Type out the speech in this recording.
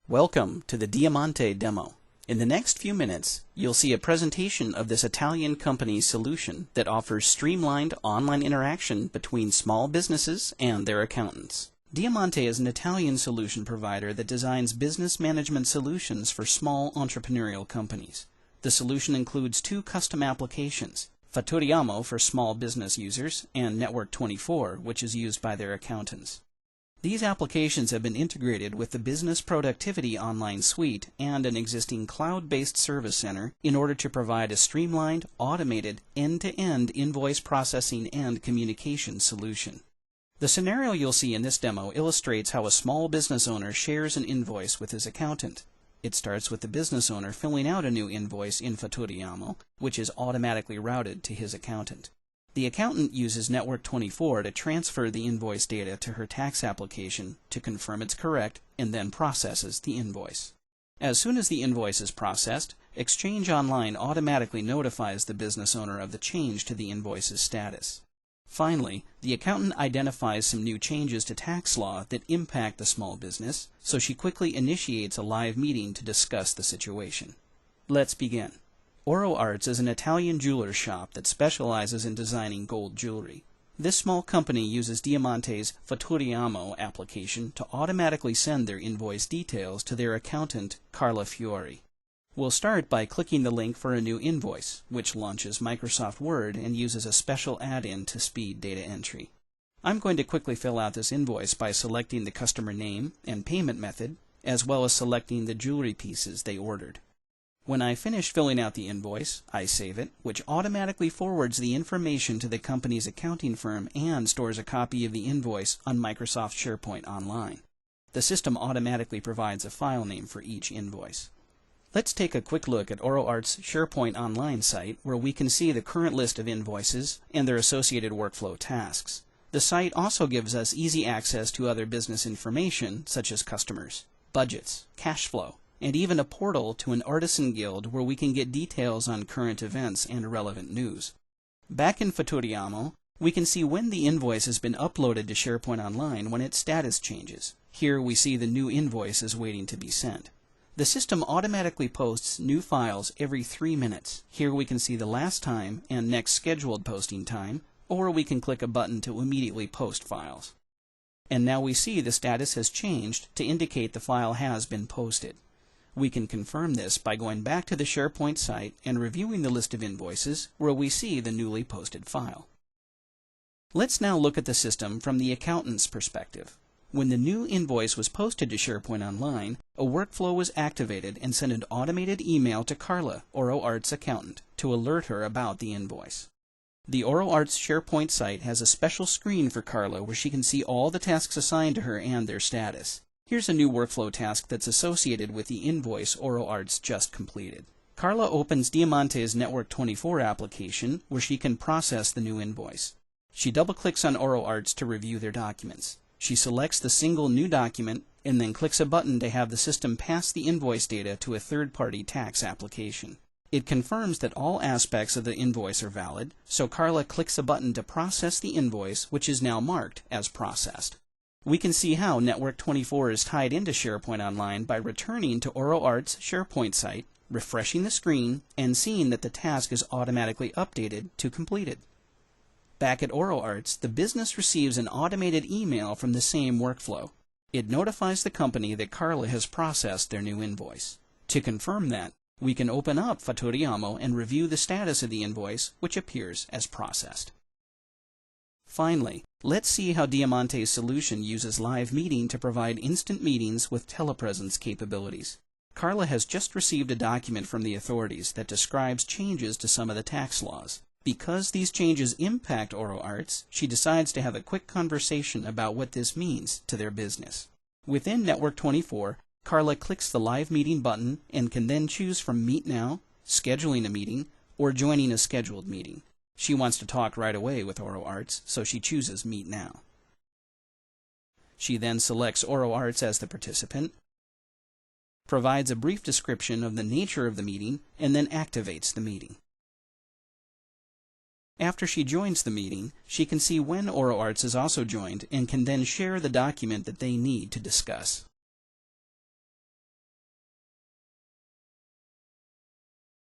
Welcome to the Diamante demo. In the next few minutes, you'll see a presentation of this Italian company's solution that offers streamlined online interaction between small businesses and their accountants. Diamante is an Italian solution provider that designs business management solutions for small entrepreneurial companies. The solution includes two custom applications, Fatturiamo for small business users and Network24, which is used by their accountants. These applications have been integrated with the Business Productivity Online Suite and an existing cloud-based service center in order to provide a streamlined, automated, end-to-end invoice processing and communication solution. The scenario you'll see in this demo illustrates how a small business owner shares an invoice with his accountant. It starts with the business owner filling out a new invoice in Fatturiamo, which is automatically routed to his accountant. The accountant uses Network24 to transfer the invoice data to her tax application to confirm it's correct and then processes the invoice. As soon as the invoice is processed, Exchange Online automatically notifies the business owner of the change to the invoice's status. Finally, the accountant identifies some new changes to tax law that impact the small business, so she quickly initiates a live meeting to discuss the situation. Let's begin. Oro Arts is an Italian jeweler shop that specializes in designing gold jewelry. This small company uses Diamante's Fatturiamo application to automatically send their invoice details to their accountant, Carla Fiori. We'll start by clicking the link for a new invoice, which launches Microsoft Word and uses a special add-in to speed data entry. I'm going to quickly fill out this invoice by selecting the customer name and payment method, as well as selecting the jewelry pieces they ordered. When I finish filling out the invoice, I save it, which automatically forwards the information to the company's accounting firm and stores a copy of the invoice on Microsoft SharePoint Online. The system automatically provides a file name for each invoice. Let's take a quick look at Oro Arts' SharePoint Online site, where we can see the current list of invoices and their associated workflow tasks. The site also gives us easy access to other business information, such as customers, budgets, cash flow, and even a portal to an artisan guild where we can get details on current events and relevant news. Back in Fatturiamo, we can see when the invoice has been uploaded to SharePoint Online when its status changes. Here we see the new invoice is waiting to be sent. The system automatically posts new files every 3 minutes. Here we can see the last time and next scheduled posting time, or we can click a button to immediately post files. And now we see the status has changed to indicate the file has been posted. We can confirm this by going back to the SharePoint site and reviewing the list of invoices where we see the newly posted file. Let's now look at the system from the accountant's perspective. When the new invoice was posted to SharePoint Online, a workflow was activated and sent an automated email to Carla, Oro Arts' accountant, to alert her about the invoice. The Oro Arts SharePoint site has a special screen for Carla where she can see all the tasks assigned to her and their status. Here's a new workflow task that's associated with the invoice Oro Arts just completed. Carla opens Diamante's Network24 application where she can process the new invoice. She double-clicks on Oro Arts to review their documents. She selects the single new document and then clicks a button to have the system pass the invoice data to a third-party tax application. It confirms that all aspects of the invoice are valid, so Carla clicks a button to process the invoice, which is now marked as processed. We can see how Network24 is tied into SharePoint Online by returning to Oro Arts' SharePoint site, refreshing the screen, and seeing that the task is automatically updated to completed. Back at Oro Arts, the business receives an automated email from the same workflow. It notifies the company that Carla has processed their new invoice. To confirm that, we can open up Fatturiamo and review the status of the invoice, which appears as processed. Finally, let's see how Diamante's solution uses live meeting to provide instant meetings with telepresence capabilities. Carla has just received a document from the authorities that describes changes to some of the tax laws. Because these changes impact Oro Arts, she decides to have a quick conversation about what this means to their business. Within Network24, Carla clicks the live meeting button and can then choose from Meet Now, Scheduling a Meeting, or Joining a Scheduled Meeting. She wants to talk right away with Oro Arts, so she chooses Meet Now. She then selects Oro Arts as the participant, provides a brief description of the nature of the meeting, and then activates the meeting. After she joins the meeting, she can see when Oro Arts is also joined and can then share the document that they need to discuss.